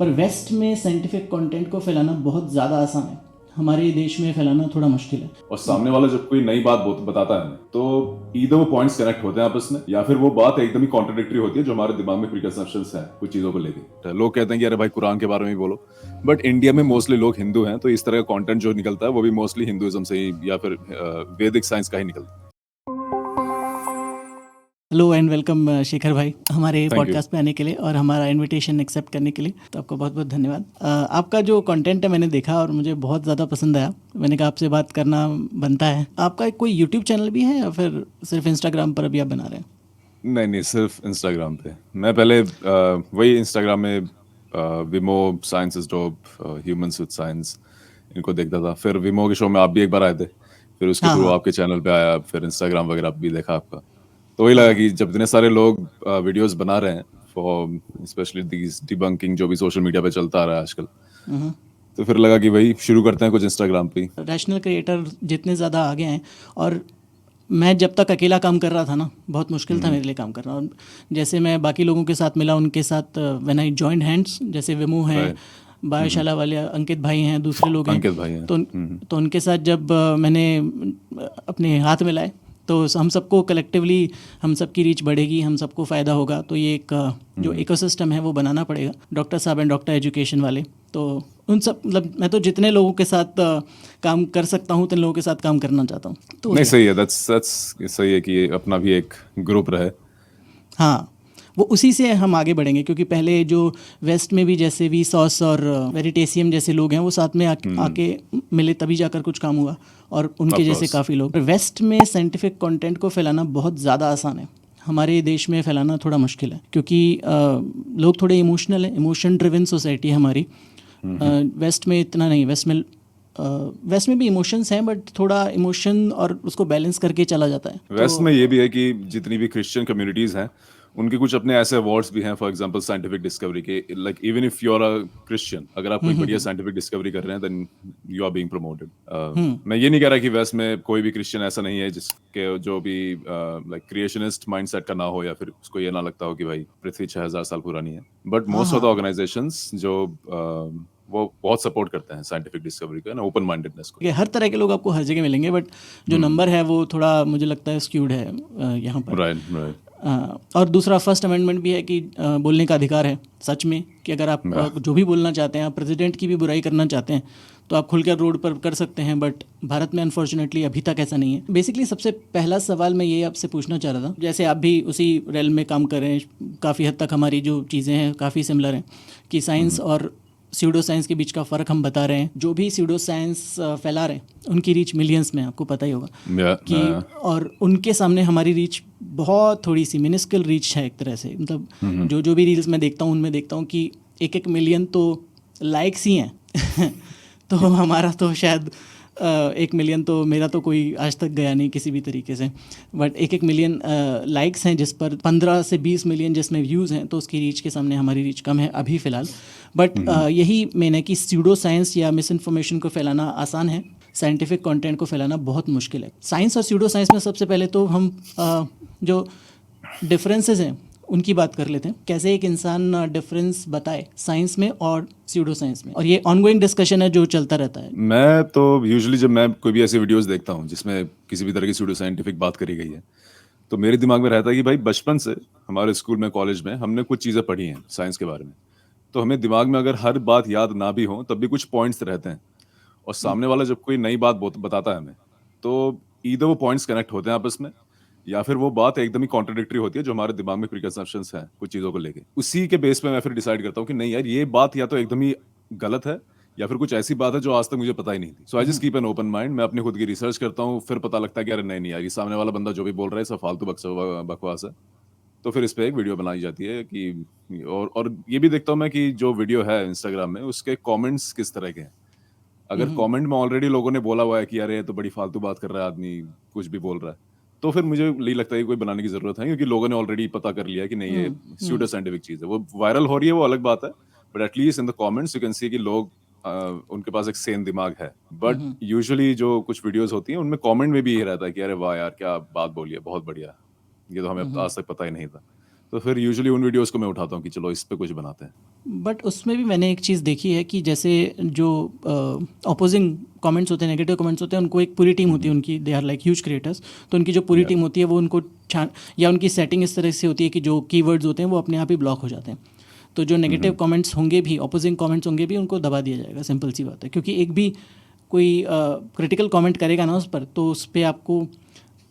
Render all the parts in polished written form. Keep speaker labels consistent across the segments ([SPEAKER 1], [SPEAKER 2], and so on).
[SPEAKER 1] पर वेस्ट में scientific content को फैलाना बहुत ज़्यादा आसान है, हमारे देश में फैलाना थोड़ा मुश्किल है।
[SPEAKER 2] और सामने वाला जब कोई नई बात बताता है हमें, तो ईदर वो पॉइंट्स कनेक्ट होते हैं आपस में, या फिर वो बात एकदम ही कॉन्ट्रडिक्टरी होती है जो हमारे दिमाग में प्रीकंसेप्शंस हैं कुछ चीजों को लेके। लोग कहते हैं कि अरे भाई कुरान के बारे में ही बोलो, बट इंडिया में मोस्टली लोग हिंदू हैं, तो इस तरह का कंटेंट जो निकलता है वो भी मोस्टली हिंदुइज्म से ही या फिर वैदिक साइंस का ही निकलता है।
[SPEAKER 1] हेलो एंड वेलकम शेखर भाई हमारे
[SPEAKER 2] Thank you.
[SPEAKER 1] पॉडकास्ट पे आने के लिए और हमारा इनविटेशन एक्सेप्ट करने के लिए, तो आपका बहुत बहुत धन्यवाद। आपका जो कंटेंट है मैंने देखा और मुझे बहुत ज़्यादा पसंद आया। मैंने कहा आपसे बात करना बनता है। आपका कोई यूट्यूब चैनल भी है या फिर सिर्फ इंस्टाग्राम पर अभी आप बना रहे हैं?
[SPEAKER 2] नहीं, सिर्फ इंस्टाग्राम पे। मैं पहले वही इंस्टाग्राम में विमो, science is dope, humans with science, इनको देखता था। फिर विमो के शो में आप भी एक बार आए थे, फिर उसके
[SPEAKER 1] हाँ
[SPEAKER 2] थ्रू
[SPEAKER 1] हाँ।
[SPEAKER 2] आपके चैनल पे आया, फिर इंस्टाग्राम वगैरह भी देखा आपका। तो वही
[SPEAKER 1] हाँ
[SPEAKER 2] लगा
[SPEAKER 1] हाँ।
[SPEAKER 2] कि जब इतने सारे लोग वीडियोस बना रहे हैं फॉर स्पेशली दीज डिबंकिंग जो भी सोशल मीडिया पे चलता आ रहा है आजकल, तो फिर लगा कि भाई शुरू करते हैं कुछ इंस्टाग्राम पे ही।
[SPEAKER 1] रैशनल क्रिएटर जितने ज़्यादा आगे हैं, और मैं जब तक अकेला काम कर रहा था ना, बहुत मुश्किल था मेरे लिए काम करना। और जैसे मैं बाकी लोगों के साथ मिला, उनके साथ व्हेन आई जॉइंड हैंड्स, जैसे विमो हैं,
[SPEAKER 2] राइट।
[SPEAKER 1] बायोशाला वाले अंकित भाई हैं, दूसरे लोग हैं,
[SPEAKER 2] अंकित भाई हैं।
[SPEAKER 1] तो उनके साथ जब मैंने अपने हाथ मिलाए, तो हम सबको कलेक्टिवली, हम सबकी रीच बढ़ेगी, हम सबको फ़ायदा होगा। तो ये एक जो इकोसिस्टम है वो बनाना पड़ेगा। डॉक्टर साहब एंड डॉक्टर एजुकेशन वाले, तो उन सब, मतलब मैं तो जितने लोगों के साथ काम कर सकता हूँ उतने लोगों के साथ काम करना चाहता हूँ। तो
[SPEAKER 2] नहीं,
[SPEAKER 1] ये
[SPEAKER 2] सही है। दैट्स सही है कि ये अपना भी एक ग्रुप रहे।
[SPEAKER 1] हाँ, वो उसी से हम आगे बढ़ेंगे, क्योंकि पहले जो वेस्ट में भी जैसे वी सॉस और वेरिटेसियम जैसे लोग हैं, वो साथ में आके मिले तभी जाकर कुछ काम हुआ, और उनके
[SPEAKER 2] ऑफ
[SPEAKER 1] जैसे
[SPEAKER 2] कोर्स।
[SPEAKER 1] काफ़ी लोग। वेस्ट में साइंटिफिक कंटेंट को फैलाना बहुत ज़्यादा आसान है, हमारे देश में फैलाना थोड़ा मुश्किल है, क्योंकि लोग थोड़े इमोशनल हैं, इमोशन ड्रिवन सोसाइटी है हमारी। वेस्ट में इतना नहीं, वेस्ट में भी इमोशंस हैं, बट थोड़ा इमोशन और उसको बैलेंस करके चला जाता है।
[SPEAKER 2] वेस्ट
[SPEAKER 1] तो
[SPEAKER 2] में ये भी है कि जितनी भी क्रिश्चियन कम्युनिटीज हैं, उनके कुछ अपने ऐसे अवार्ड्स भी हैं, फॉर एग्जांपल साइंटिफिक डिस्कवरी के। Like even if you are a Christian, अगर आप कोई बढ़िया साइंटिफिक डिस्कवरी कर रहे हैं, then you are being promoted. मैं ये नहीं कह रहा कि वेस्ट में कोई भी क्रिश्चियन ऐसा नहीं है जिसके जो भी लाइक क्रिएशनिस्ट माइंडसेट का ना हो, या फिर उसको ये ना लगता हो कि भाई पृथ्वी 6000 साल पुरानी है। बट
[SPEAKER 1] हाँ
[SPEAKER 2] मोस्ट ऑफ द
[SPEAKER 1] हाँ,
[SPEAKER 2] ऑर्गेनाइजेशंस जो वो बहुत सपोर्ट करते हैं साइंटिफिक डिस्कवरी को, ना ओपन माइंडेडनेस को।
[SPEAKER 1] कि हर तरह के लोग आपको हर जगह मिलेंगे, बट जो नंबर है वो थोड़ा मुझे लगता है स्क्यूड है यहाँ पर।
[SPEAKER 2] Right, right.
[SPEAKER 1] और दूसरा फर्स्ट अमेंडमेंट भी है कि बोलने का अधिकार है, सच में, कि अगर आप जो भी बोलना चाहते हैं, आप प्रेसिडेंट की भी बुराई करना चाहते हैं, तो आप खुलकर रोड पर कर सकते हैं। बट भारत में अनफॉर्चुनेटली अभी तक ऐसा नहीं है। बेसिकली सबसे पहला सवाल मैं ये आपसे पूछना चाह रहा था, जैसे आप भी उसी रेल में काम कर रहे हैं, काफ़ी हद तक हमारी जो चीज़ें हैं काफ़ी सिमिलर हैं, कि साइंस और सीडो साइंस के बीच का फ़र्क हम बता रहे हैं। जो भी सीडो साइंस फैला रहे हैं उनकी रीच मिलियंस में, आपको पता ही होगा कि, और उनके सामने हमारी रीच बहुत थोड़ी सी मिनिस्कल रीच है एक तरह से। मतलब जो भी रील्स मैं देखता हूँ उनमें देखता हूँ कि 1-1 मिलियन तो लाइक्स ही हैं तो हमारा तो शायद 1 मिलियन तो, मेरा तो कोई आज तक गया नहीं किसी भी तरीके से, बट 1-1 मिलियन लाइक्स हैं, जिस पर 15 से 20 मिलियन जिसमें व्यूज़ हैं, तो उसकी रीच के सामने हमारी रीच कम है अभी फ़िलहाल। बट यही मेन है कि सीडो साइंस या मिस इन्फॉर्मेशन को फैलाना आसान है, साइंटिफिक कंटेंट को फैलाना बहुत मुश्किल है। साइंस और सीडो साइंस में सबसे पहले तो हम जो डिफरेंसेस हैं उनकी बात कर लेते हैं। कैसे एक इंसान डिफरेंस बताए साइंस में और सीडो साइंस में, और ये ऑनगोइंग डिस्कशन है जो चलता रहता है।
[SPEAKER 2] मैं तो यूजुअली जब मैं कोई भी ऐसी वीडियोस देखता हूँ जिसमें किसी भी तरह की सूडो साइंटिफिक बात करी गई है, तो मेरे दिमाग में रहता है कि भाई बचपन से हमारे स्कूल में, कॉलेज में हमने कुछ चीज़ें पढ़ी हैं साइंस के बारे में। तो हमें दिमाग में अगर हर बात याद ना भी हो, तब भी कुछ पॉइंट्स रहते हैं। और सामने वाला जब कोई नई बात बताता है हमें, तो ईदर वो पॉइंट्स कनेक्ट होते हैं आपस में, या फिर वो बात एकदम ही कॉन्ट्रडिक्टरी होती है जो हमारे दिमाग में प्रीकंसेप्शंस हैं कुछ चीज़ों को लेके। उसी के बेस पे मैं फिर डिसाइड करता हूँ कि नहीं यार, ये बात या तो एकदम ही गलत है, या फिर कुछ ऐसी बात है जो आज तक मुझे पता ही नहीं थी। So I just keep an open mind. मैं अपनी खुद की रिसर्च करता हूँ, फिर पता लगता है कि अरे नहीं नहीं यार, ये सामने वाला बंदा जो भी बोल रहा है सब फालतू बकवास है। तो फिर इस पे एक वीडियो बनाई जाती है कि और ये भी देखता हूँ मैं कि जो वीडियो है इंस्टाग्राम में, उसके कमेंट्स किस तरह के हैं। अगर कमेंट में ऑलरेडी लोगों ने बोला हुआ है कि अरे ये तो बड़ी फालतू बात कर रहा है आदमी, कुछ भी बोल रहा है, तो फिर मुझे नहीं लगता है कि कोई बनाने की जरूरत है, क्योंकि लोगों ने ऑलरेडी पता कर लिया है कि नहीं, ये स्यूडो साइंटिफिक चीज है। वो वायरल हो रही है वो अलग बात है, but at least in the comments you can see कि लोग उनके पास एक सेन दिमाग है। बट यूजुअली जो कुछ वीडियोस होती हैं उनमें कमेंट में भी ये रहता है कि अरे वाह यार, क्या बात बोली है, बहुत बढ़िया, ये तो हमें आज तक पता ही नहीं था। तो फिर यूजुअली उन वीडियोस को मैं उठाता हूँ कि चलो इस पे कुछ बनाते हैं।
[SPEAKER 1] बट उसमें भी मैंने एक चीज़ देखी है कि जैसे जो अपोजिंग कमेंट्स होते हैं, नेगेटिव कमेंट्स होते हैं, उनको एक पूरी टीम होती है उनकी, they are like huge creators, तो उनकी जो पूरी
[SPEAKER 2] Yeah.
[SPEAKER 1] टीम होती है वो उनको छान, या उनकी सेटिंग इस तरह से होती है कि जो कीवर्ड्स होते हैं वो अपने आप ही ब्लॉक हो जाते हैं। तो जो नेगेटिव कमेंट्स होंगे भी, अपोजिंग कमेंट्स होंगे भी, उनको दबा दिया जाएगा, सिंपल सी बात है। क्योंकि एक भी कोई क्रिटिकल कमेंट करेगा ना उस पर, तो उस पर आपको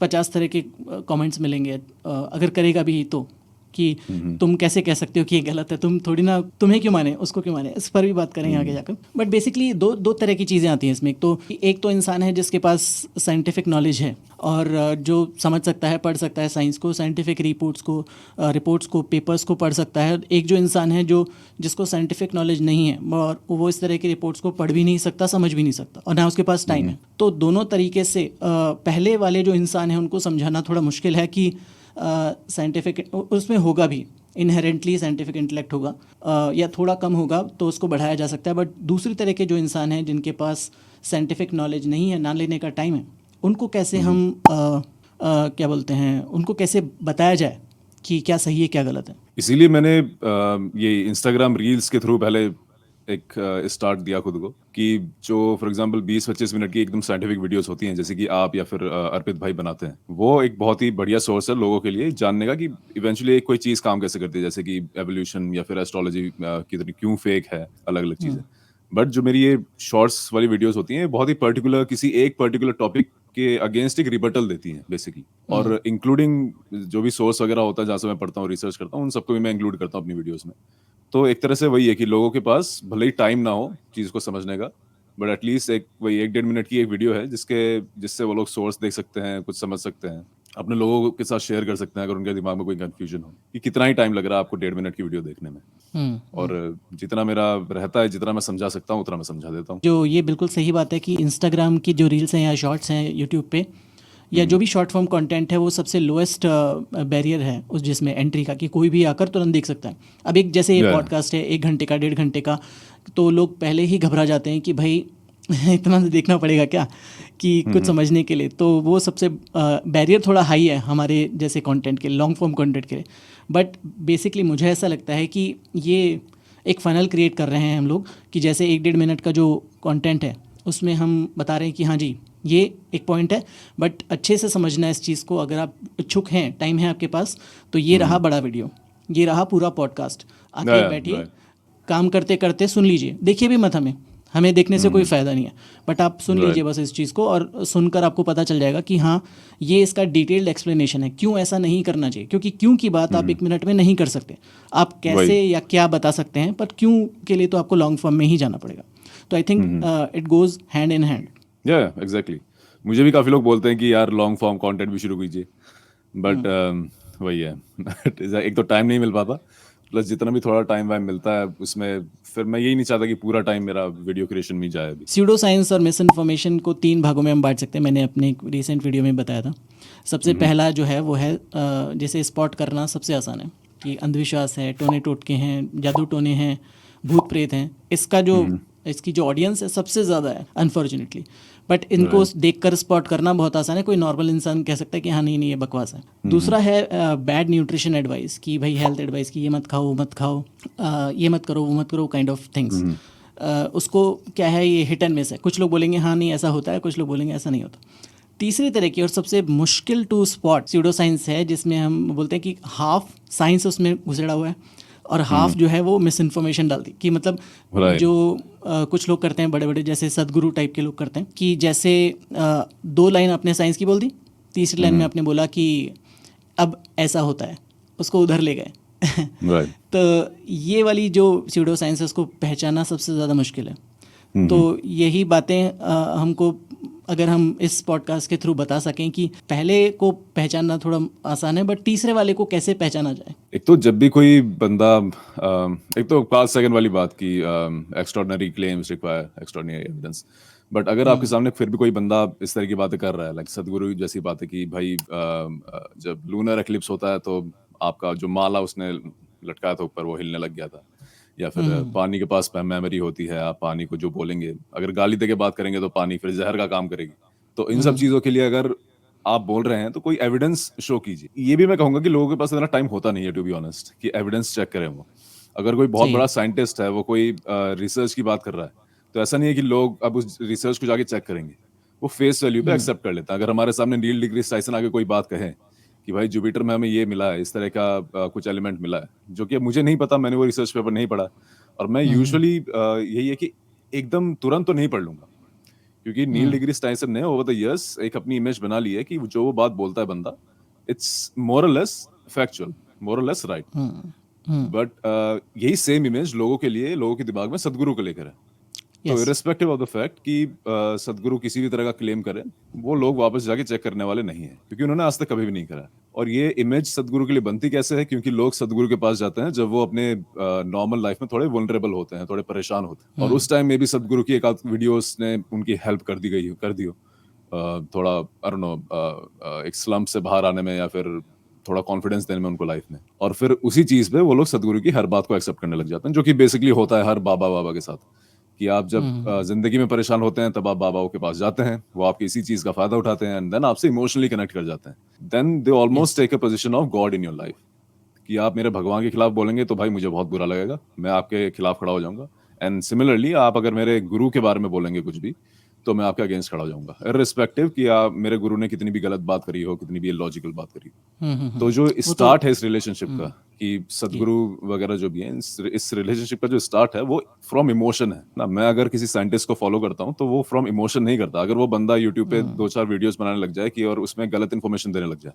[SPEAKER 1] 50 तरह के कमेंट्स मिलेंगे, अगर करेगा भी तो, कि तुम कैसे कह सकते हो कि ये गलत है, तुम थोड़ी ना, तुम्हें क्यों माने, उसको क्यों माने, इस पर भी बात करेंगे आगे जाकर। बट बेसिकली दो तरह की चीज़ें आती हैं इसमें। एक तो इंसान है जिसके पास साइंटिफिक नॉलेज है और जो समझ सकता है, पढ़ सकता है साइंस को, साइंटिफिक रिपोर्ट्स को, पेपर्स को पढ़ सकता है। एक जो इंसान है जिसको साइंटिफिक नॉलेज नहीं है और वो इस तरह की रिपोर्ट्स को पढ़ भी नहीं सकता, समझ भी नहीं सकता, और ना उसके पास टाइम है। तो दोनों तरीके से पहले वाले जो इंसान है उनको समझाना थोड़ा मुश्किल है कि साइंटिफिक उसमें होगा भी, इनहेरेंटली साइंटिफिक इंटेलेक्ट होगा या थोड़ा कम होगा तो उसको बढ़ाया जा सकता है। बट दूसरी तरह के जो इंसान हैं जिनके पास साइंटिफिक नॉलेज नहीं है, ना लेने का टाइम है, उनको कैसे हम क्या बोलते हैं, उनको कैसे बताया जाए कि क्या सही है क्या गलत है।
[SPEAKER 2] इसीलिए मैंने ये इंस्टाग्राम रील्स के थ्रू पहले एक स्टार्ट दिया खुद को, कि जो फॉर एग्जांपल 20-25 मिनट की एकदम साइंटिफिक वीडियोस होती हैं, जैसे कि आप या फिर अर्पित भाई बनाते हैं, वो एक बहुत ही बढ़िया सोर्स है लोगों के लिए जानने का कि इवेंचुअली कोई चीज काम कैसे करती है, जैसे कि एवोल्यूशन या फिर एस्ट्रोलॉजी की तरह क्यों फेक है, अलग अलग चीजें। बट जो मेरी ये शॉर्ट्स वाली वीडियोस होती हैं, बहुत ही पर्टिकुलर किसी एक पर्टिकुलर टॉपिक के अगेंस्ट एक रिबटल देती हैं बेसिकली, और इंक्लूडिंग जो भी सोर्स वगैरह होता है जहाँ से मैं पढ़ता हूँ, रिसर्च करता हूँ, उन सबको भी मैं इंक्लूड करता हूँ अपनी वीडियोस में। तो एक तरह से वही है कि लोगों के पास भले ही टाइम ना हो चीज को समझने का, बट एटलीस्ट एक वही 1-1.5 मिनट की एक वीडियो है जिससे वो लोग सोर्स देख सकते हैं, कुछ समझ सकते हैं, अपने लोगों के साथ शेयर कर सकते हैं अगर उनके दिमाग में कोई कंफ्यूजन हो कि कितना ही टाइम लग रहा है आपको 1.5 मिनट की वीडियो देखने में। और जितना मेरा रहता है, जितना मैं समझा सकता हूँ उतना मैं समझा देता हूँ।
[SPEAKER 1] जो ये बिल्कुल सही बात है कि इंस्टाग्राम की जो रील्स हैं या शॉर्ट्स हैं यूट्यूब पे, या जो भी शॉर्ट फॉर्म कंटेंट है, वो सबसे लोएस्ट बैरियर है उस जिसमें एंट्री का, कि कोई भी आकर तुरंत देख सकता है। अब एक जैसे ये
[SPEAKER 2] Yeah.
[SPEAKER 1] पॉडकास्ट है 1 घंटे का, 1.5 घंटे का, तो लोग पहले ही घबरा जाते हैं कि भाई इतना देखना पड़ेगा क्या, कि कुछ समझने के लिए। तो वो सबसे बैरियर थोड़ा हाई है हमारे जैसे कंटेंट के, लॉन्ग फॉर्म कंटेंट के लिए। बट बेसिकली मुझे ऐसा लगता है कि ये एक फ़नल क्रिएट कर रहे हैं हम लोग, कि जैसे 1-1.5 मिनट का जो कंटेंट है उसमें हम बता रहे हैं कि हाँ जी ये एक पॉइंट है, बट अच्छे से समझना है इस चीज़ को। अगर आप इच्छुक हैं, टाइम है आपके पास, तो ये रहा बड़ा वीडियो, ये रहा पूरा पॉडकास्ट, आके
[SPEAKER 2] Yeah,
[SPEAKER 1] बैठिए,
[SPEAKER 2] right.
[SPEAKER 1] काम करते करते सुन लीजिए, देखिए भी मत, हमें देखने से कोई फ़ायदा नहीं है, बट आप सुन लीजिए बस इस चीज़ को, और सुनकर आपको पता चल जाएगा कि हाँ ये इसका डिटेल्ड एक्सप्लेनेशन है, क्यों ऐसा नहीं करना चाहिए। क्योंकि क्यों की बात आप 1 मिनट में नहीं कर सकते, आप कैसे या क्या बता सकते हैं, पर क्यों के लिए तो आपको लॉन्ग फॉर्म में ही जाना पड़ेगा। तो I think it goes hand in hand.
[SPEAKER 2] या एग्जैक्टली, मुझे भी काफी लोग बोलते हैं कि यार लॉन्ग फॉर्म कंटेंट भी शुरू कीजिए, बट वही है एक तो टाइम नहीं मिल पाता, प्लस जितना भी थोड़ा टाइम वाइम मिलता है उसमें फिर मैं यही नहीं चाहता कि पूरा टाइम मेरा वीडियो क्रिएशन में ही जाए अभी।
[SPEAKER 1] स्यूडो साइंस और मिस इन्फॉर्मेशन को 3 भागों में हम बांट सकते हैं, मैंने अपने एक रिसेंट वीडियो में बताया था। सबसे पहला जो है वो है जैसे स्पॉट करना सबसे आसान है, कि अंधविश्वास है, टोने टोटके हैं, जादू टोने हैं, भूत प्रेत हैं, इसकी जो ऑडियंस है सबसे ज़्यादा है अनफॉर्चुनेटली। बट इनको देखकर स्पॉट करना बहुत आसान है, कोई नॉर्मल इंसान कह सकता है कि हाँ नहीं ये बकवास है। दूसरा है बैड न्यूट्रिशन एडवाइस, कि भाई हेल्थ एडवाइस, कि ये मत खाओ वो मत खाओ, ये मत करो वो मत करो, काइंड ऑफ थिंग्स। उसको क्या है, ये हिट एंड मिस है, कुछ लोग बोलेंगे हाँ नहीं ऐसा होता है, कुछ लोग बोलेंगे ऐसा नहीं होता। तीसरी तरह की और सबसे मुश्किल टू स्पॉट स्यूडो साइंस है, जिसमें हम बोलते हैं कि हाफ साइंस उसमें घुसड़ा हुआ है और हाफ जो है वो मिस इन्फॉर्मेशन डालती, कि मतलब
[SPEAKER 2] Right.
[SPEAKER 1] जो कुछ लोग करते हैं, बड़े बड़े जैसे सदगुरु टाइप के लोग करते हैं, कि जैसे 2 लाइन अपने साइंस की बोल दी, तीसरी लाइन में आपने बोला कि अब ऐसा होता है, उसको उधर ले गए
[SPEAKER 2] Right.
[SPEAKER 1] तो ये वाली जो स्यूडो साइंस है उसको पहचानना सबसे ज़्यादा मुश्किल है। तो यही बातें हमको, अगर हम इस पॉडकास्ट के थ्रू बता सकें कि पहले को पहचानना थोड़ा आसान है, बट तीसरे वाले को कैसे पहचाना जाए।
[SPEAKER 2] एक तो जब भी कोई बंदा एक तो 5 सेकंड वाली बात की extraordinary claims require extraordinary evidence, but अगर आपके सामने फिर भी कोई बंदा इस तरह की बातें कर रहा है, लाइक सदगुरु जैसी बात है कि भाई जब लूनर एक्लिप्स होता है तो आपका जो माला उसने लटकाया था ऊपर वो हिलने लग गया था, या फिर पानी के पास मेमोरी होती है, आप पानी को जो बोलेंगे, अगर गाली दे के बात करेंगे तो पानी फिर जहर का काम करेगी। तो इन सब चीज़ों के लिए अगर आप बोल रहे हैं तो कोई एविडेंस शो कीजिए। ये भी मैं कहूंगा कि लोगों के पास इतना टाइम होता नहीं है टू बी ऑनेस्ट कि एविडेंस चेक करें वो। अगर कोई बहुत
[SPEAKER 1] सही
[SPEAKER 2] बड़ा
[SPEAKER 1] है।
[SPEAKER 2] साइंटिस्ट है, वो कोई रिसर्च की बात कर रहा है, तो ऐसा नहीं है कि लोग अब उस रिसर्च को जाके चेक करेंगे, वो फेस वैल्यू पे
[SPEAKER 1] हम्म।
[SPEAKER 2] एक्सेप्ट कर लेते हैं। अगर हमारे सामने नील डिग्रीज टाइसन आके कोई बात कहे कि भाई जुपिटर में हमें ये मिला है, इस तरह का कुछ एलिमेंट मिला है, जो कि अब मुझे नहीं पता, मैंने वो रिसर्च पेपर नहीं पढ़ा, और मैं
[SPEAKER 1] हम्म।
[SPEAKER 2] यूजुअली यही है कि एकदम तुरंत तो नहीं पढ़ लूंगा, क्योंकि नील
[SPEAKER 1] हम्म।
[SPEAKER 2] डिग्रीज टाइसन ने ओवर द इयर्स एक अपनी इमेज बना ली है कि जो वो बात बोलता है बंदा, इट्स मोर और लेस फैक्चुअल, मोर और less right.
[SPEAKER 1] Hmm. Hmm.
[SPEAKER 2] But यही सेम इमेज लोगों के लिए, लोगों के दिमाग में सदगुरु को लेकर है। तो
[SPEAKER 1] yes.
[SPEAKER 2] Irrespective of the fact कि सदगुरु किसी भी तरह का क्लेम करें, वो लोग वापस जाके चेक करने वाले नहीं हैं, क्योंकि उन्होंने आज तक कभी भी नहीं करा। और ये इमेज सदगुरु के लिए बनती कैसे है? क्योंकि लोग सदगुरु के पास जाते हैं जब वो अपने नॉर्मल लाइफ में थोड़े वल्नरेबल होते हैं, थोड़े परेशान होते हैं, और
[SPEAKER 1] हम्म।
[SPEAKER 2] उस टाइम में भी सदगुरु की एक आध वीडियोस ने उनकी हेल्प कर दी हो, थोड़ा आई डोंट नो, एक स्लम्प से बाहर आने में, या फिर थोड़ा कॉन्फिडेंस देने में उनको लाइफ में। और फिर उसी चीज पे वो लोग सदगुरु की हर बात को एक्सेप्ट करने लग जाते हैं, जो कि बेसिकली होता है हर बाबा बाबा के साथ, कि आप जब
[SPEAKER 1] हम्म।
[SPEAKER 2] जिंदगी में परेशान होते हैं तब आप बाबाओं के पास जाते हैं, वो आपकी इसी चीज का फायदा उठाते हैं, एंड देन आपसे इमोशनली कनेक्ट कर जाते हैं। Then they almost
[SPEAKER 1] yes.
[SPEAKER 2] Take a position of God in your life, कि आप मेरे भगवान के खिलाफ बोलेंगे तो भाई मुझे बहुत बुरा लगेगा, मैं आपके खिलाफ खड़ा हो जाऊंगा। एंड सिमिलरली आप अगर मेरे गुरु के बारे में बोलेंगे कुछ भी, तो मैं आपके अगेंस्ट खड़ा हो जाऊंगा, इर्रिस्पेक्टिव कि आप मेरे गुरु ने कितनी भी गलत बात करी हो, कितनी भी इलॉजिकल बात करी हो। तो जो
[SPEAKER 1] वो तो
[SPEAKER 2] स्टार्ट है इस रिलेशनशिप का, कि
[SPEAKER 1] जी।
[SPEAKER 2] सदगुरु वगैरह जो भी है, इस रिलेशनशिप का जो स्टार्ट है वो फ्रॉम इमोशन है ना। मैं अगर किसी साइंटिस्ट को फॉलो करता हूँ तो वो फ्रॉम इमोशन नहीं करता। अगर वो बंदा यूट्यूब पे दो चार वीडियोस बनाने लग जाए कि और उसमें गलत इन्फॉर्मेशन देने लग जाए,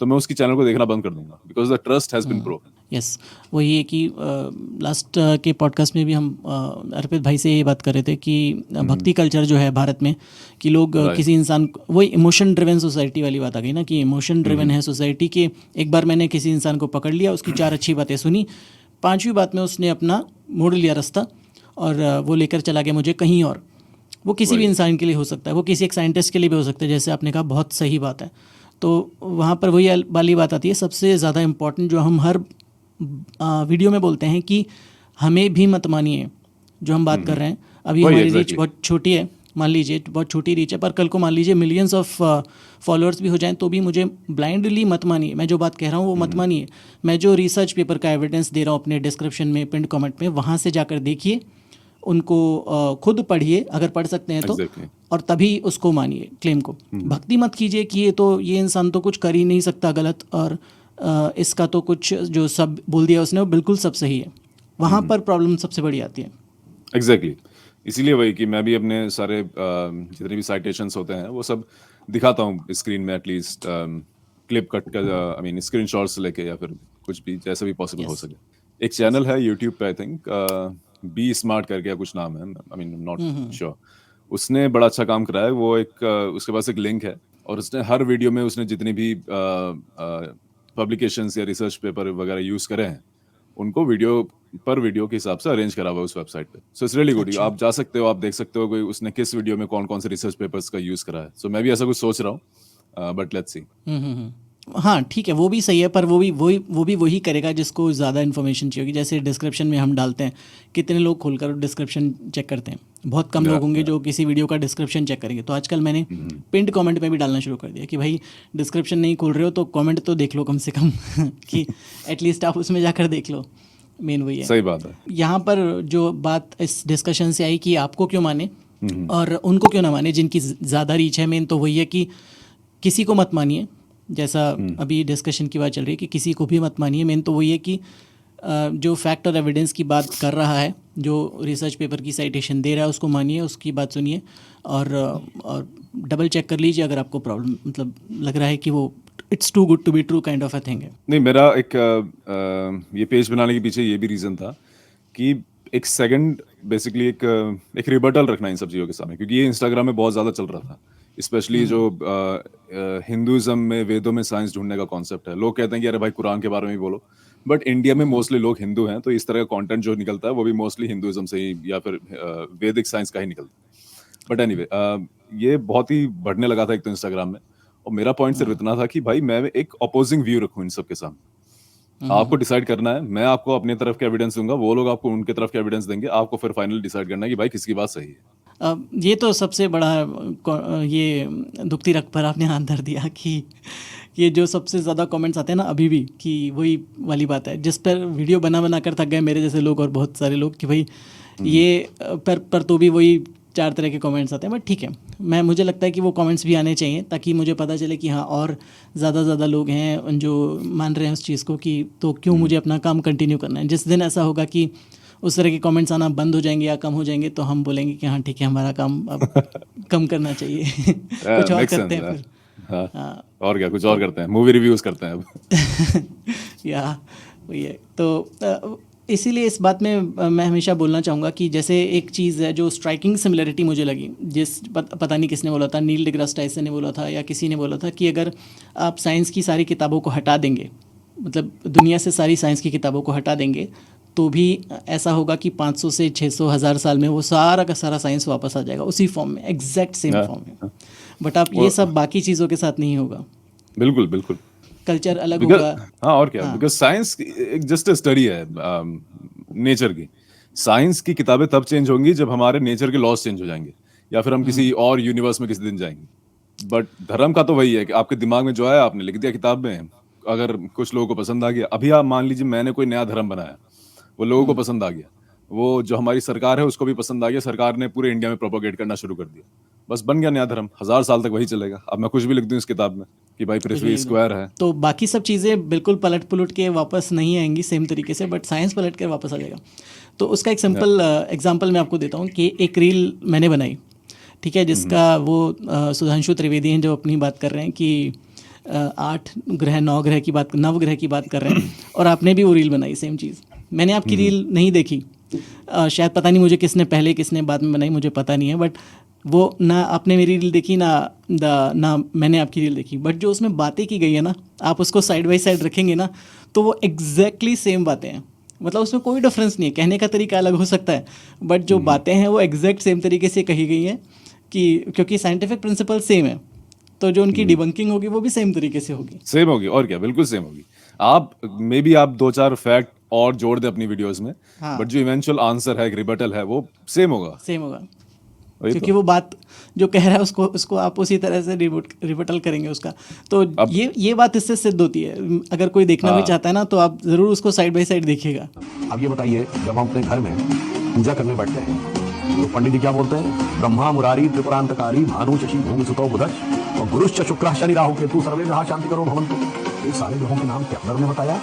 [SPEAKER 2] तो मैं उसकी चैनल को देखना बंद कर दूंगा, because the trust has been broken.
[SPEAKER 1] Yes. वही है कि लास्ट के पॉडकास्ट में भी हम अर्पित भाई से ये बात कर रहे थे कि भक्ति कल्चर जो है भारत में, कि लोग
[SPEAKER 2] राइट।
[SPEAKER 1] किसी इंसान वही इमोशन ड्रिवन सोसाइटी वाली बात आ गई ना, कि इमोशन ड्रिवन है सोसाइटी के। एक बार मैंने किसी इंसान को पकड़ लिया, उसकी 4 अच्छी बातें सुनी, 5वीं बात में उसने अपना मोड़ लिया रास्ता, और वो लेकर चला गया मुझे कहीं और। वो किसी भी
[SPEAKER 2] वही।
[SPEAKER 1] इंसान के लिए हो सकता है, वो किसी एक साइंटिस्ट के लिए भी हो सकता है, जैसे आपने कहा, बहुत सही बात है। तो वहाँ पर वही वाली बात आती है, सबसे ज़्यादा इम्पोर्टेंट जो हम हर वीडियो में बोलते हैं कि हमें भी मत मानिए जो हम बात कर रहे हैं। अभी
[SPEAKER 2] वही
[SPEAKER 1] हमारी रीच
[SPEAKER 2] एग्जैक्टली।
[SPEAKER 1] बहुत छोटी है, मान लीजिए बहुत छोटी रीच है, पर कल को मान लीजिए मिलियंस ऑफ फॉलोअर्स भी हो जाएं, तो भी मुझे ब्लाइंडली मत मानिए। मैं जो बात कह रहा हूँ वो मत मानिए। मैं जो रिसर्च पेपर का एविडेंस दे रहा हूँ अपने डिस्क्रिप्शन में, पिन कमेंट में, वहाँ से जाकर देखिए, उनको खुद पढ़िए अगर पढ़ सकते हैं तो,
[SPEAKER 2] एग्जैक्टली।
[SPEAKER 1] और तभी उसको मानिए क्लेम को। भक्ति मत कीजिए कि ये इंसान तो कुछ कर ही नहीं सकता गलत, और इसका तो कुछ जो सब बोल दिया उसने वो बिल्कुल सब सही है। वहाँ पर प्रॉब्लम सबसे बड़ी आती है।
[SPEAKER 2] एग्जैक्टली। इसीलिए वही कि मैं भी अपने सारे जितने भी साइटेशंस होते हैं वो सब दिखाता हूँ स्क्रीन में, एटलीस्ट क्लिप कट का, आई मीन स्क्रीन शॉट्स लेके, या फिर कुछ भी जैसा भी पॉसिबल हो
[SPEAKER 1] यस।
[SPEAKER 2] सके। एक चैनल है यूट्यूब पे, आई थिंक बी स्मार्ट करके या कुछ नाम है, आई मीन नॉट श्योर। उसने बड़ा अच्छा काम करा है। वो एक उसके पास एक लिंक है, और उसने हर वीडियो में उसने जितनी भी पब्लिकेशंस या रिसर्च पेपर वगैरह यूज करे हैं, उनको वीडियो पर वीडियो के हिसाब से अरेंज करा हुआ है उस वेबसाइट पे। So it's really good.
[SPEAKER 1] अच्छा।
[SPEAKER 2] आप जा सकते हो, आप देख सकते हो कोई उसने किस वीडियो में कौन कौन से रिसर्च पेपर्स का यूज करा है। सो मैं भी ऐसा कुछ सोच रहा हूँ, बट लेट्स सी।
[SPEAKER 1] हाँ ठीक है, वो भी सही है, पर वो भी वही करेगा जिसको ज़्यादा इन्फॉर्मेशन चाहिए होगी। जैसे डिस्क्रिप्शन में हम डालते हैं, कितने लोग खोलकर डिस्क्रिप्शन चेक करते हैं? बहुत कम लोग होंगे जो किसी वीडियो का डिस्क्रिप्शन चेक करेंगे। तो आजकल मैंने पिंड कमेंट में भी डालना शुरू कर दिया कि भाई डिस्क्रिप्शन नहीं खोल रहे हो तो कमेंट तो देख लो कम से कम कि एटलीस्ट आप उसमें जाकर देख लो। मेन वही है।
[SPEAKER 2] सही बात है।
[SPEAKER 1] यहाँ पर जो बात इस डिस्कशन से आई कि आपको क्यों माने और उनको क्यों ना माने जिनकी ज़्यादा रीच है, मेन तो वही है कि किसी को मत मानिए। जैसा अभी डिस्कशन की बात चल रही है कि किसी को भी मत मानिए। मेन तो वही है कि जो फैक्ट और एविडेंस की बात कर रहा है, जो रिसर्च पेपर की साइटेशन दे रहा है, उसको मानिए, उसकी बात सुनिए, और डबल चेक कर लीजिए अगर आपको प्रॉब्लम मतलब लग रहा है कि वो it's too good to be true kind of a thing है।
[SPEAKER 2] नहीं, मेरा एक ये पेज बनाने के पीछे ये भी रीजन था कि एक सेकंड बेसिकली एक रिबटल रखना इन सब चीज़ों के सामने, क्योंकि ये इंस्टाग्राम में बहुत ज़्यादा चल रहा था। स्पेशली जो हिंदुज़म में वेदों में साइंस ढूंढने का कॉन्सेप्ट है। लोग कहते हैं कि अरे भाई कुरान के बारे में ही बोलो, बट इंडिया में मोस्टली लोग हिंदू हैं, तो इस तरह का कंटेंट जो निकलता है वो भी मोस्टली हिंदुज़म से ही या फिर वैदिक साइंस का ही निकलता है। बट एनीवे, ये बहुत ही बढ़ने लगा था एक तो इंस्टाग्राम में, और मेरा पॉइंट सिर्फ इतना था कि भाई मैं एक अपोजिंग व्यू रखूं इन सब के सामने। आपको डिसाइड करना है, मैं आपको अपनी तरफ के एविडेंस दूंगा, वो लोग आपको उनके तरफ के एविडेंस देंगे, आपको फिर फाइनल डिसाइड करना है कि भाई किसकी बात सही है।
[SPEAKER 1] ये तो सबसे बड़ा ये दुखती रख पर आपने हाथ धर दिया कि ये जो सबसे ज़्यादा कमेंट्स आते हैं ना अभी भी, कि वही वाली बात है जिस पर वीडियो बना बना कर थक गए मेरे जैसे लोग और बहुत सारे लोग कि भाई ये पर तो भी वही 4 तरह के कमेंट्स आते हैं। बट ठीक है, मुझे लगता है कि वो कमेंट्स भी आने चाहिए ताकि मुझे पता चले कि हाँ और ज़्यादा लोग हैं जो मान रहे हैं उस चीज़ को, कि तो क्यों मुझे अपना काम कंटिन्यू करना है। जिस दिन ऐसा होगा कि उस तरह के कमेंट्स आना बंद हो जाएंगे या कम हो जाएंगे तो हम बोलेंगे कि हाँ ठीक है, हमारा काम अब कम करना चाहिए कुछ और करते हैं फिर।
[SPEAKER 2] हाँ, और क्या, कुछ और करते हैं, मूवी रिव्यूज करते हैं अब।
[SPEAKER 1] या वही है। तो इसीलिए इस बात में मैं हमेशा बोलना चाहूँगा कि जैसे एक चीज़ है जो स्ट्राइकिंग सिमिलरिटी मुझे लगी, पता नहीं किसने बोला था, नील डिग्रास टाइसन ने बोला था या किसी ने बोला था कि अगर आप साइंस की सारी किताबों को हटा देंगे, मतलब दुनिया से सारी साइंस की किताबों को हटा देंगे, तो भी ऐसा होगा कि 500 से 600 हज़ार साल में वो सारा का सारा साइंस वापस आ जाएगा उसी फॉर्म में, एग्जैक्ट सेम फॉर्म में। बट आप ये सब बाकी चीज़ों के साथ नहीं होगा।
[SPEAKER 2] बिल्कुल बिल्कुल,
[SPEAKER 1] कल्चर अलग होगा।
[SPEAKER 2] हाँ और क्या, बिकॉज साइंस एक जस्ट स्टडी है नेचर की। साइंस की किताबें तब चेंज होंगी जब हमारे नेचर के लॉज चेंज हो जाएंगे या फिर हम किसी और यूनिवर्स में किसी दिन जाएंगे। बट धर्म का तो वही है कि आपके दिमाग में जो है आपने लिख दिया किताब में, अगर कुछ लोगों को पसंद आ गया। अभी आप मान लीजिए मैंने कोई नया धर्म बनाया, वो लोगों को पसंद आ गया, वो जो हमारी सरकार है उसको भी पसंद आ गया, सरकार ने पूरे इंडिया में प्रोपोगेट करना शुरू कर दिया, बस बन गया नया धर्म, 1000 साल तक वही चलेगा। अब मैं कुछ भी लिख दूं इस किताब में कि भाई पृथ्वी स्क्वायर है,
[SPEAKER 1] तो बाकी सब चीज़ें बिल्कुल पलट पुलट के वापस नहीं आएंगी सेम तरीके से, बट साइंस पलट कर वापस आ जाएगा। तो उसका एक सिंपल एग्जांपल मैं आपको देता हूँ कि एक रील मैंने बनाई, ठीक है, जिसका वो सुधांशु त्रिवेदी हैं जो अपनी बात कर रहे हैं कि 8 ग्रह 9 ग्रह की बात, नवग्रह की बात कर रहे हैं, और आपने भी वो रील बनाई सेम चीज़। मैंने आपकी रील नहीं देखी, शायद पता नहीं मुझे किसने पहले किसने बाद में बनाई, मुझे पता नहीं है, बट वो ना आपने मेरी रील देखी ना मैंने आपकी रील देखी, बट जो उसमें बातें की गई है ना, आप उसको साइड बाय साइड रखेंगे ना तो वो एग्जैक्टली सेम बातें हैं। मतलब उसमें कोई डिफरेंस नहीं है, कहने का तरीका अलग हो सकता है बट जो बातें हैं वो एग्जैक्ट सेम तरीके से कही गई हैं, कि क्योंकि साइंटिफिक प्रिंसिपल सेम है, तो जो उनकी डिबंकिंग होगी वो भी सेम तरीके से होगी,
[SPEAKER 2] सेम होगी और क्या, बिल्कुल सेम होगी। आप मे बी आप 2-4 फैक्ट और जोड़ दे अपनी वीडियोस में, बट जो इवेंचुअल आंसर है, रिबटल है, वो सेम होगा।
[SPEAKER 1] क्योंकि वो बात जो कह रहा है उसको आप उसी तरह से रिबटल करेंगे उसका। तो ये बात इससे सिद्ध होती है। अगर कोई देखना भी चाहता है ना तो आप जरूर उसको साइड बाय साइड देखिएगा।
[SPEAKER 3] अब ये बताइए, जब हम अपने घर में पूजा करने बैठते हैं तो पंडित जी क्या बोलते हैं? ब्रह्मा मुरारी त्रिपुरांतकारी भानु शशि भूमि सुतो बुधश्च और गुरुश्च शुक्रः शनि राहु केतु सर्वे ग्रहा शांति करो भवन्तु। ये सारे ग्रहों के नाम केपलर ने बताया,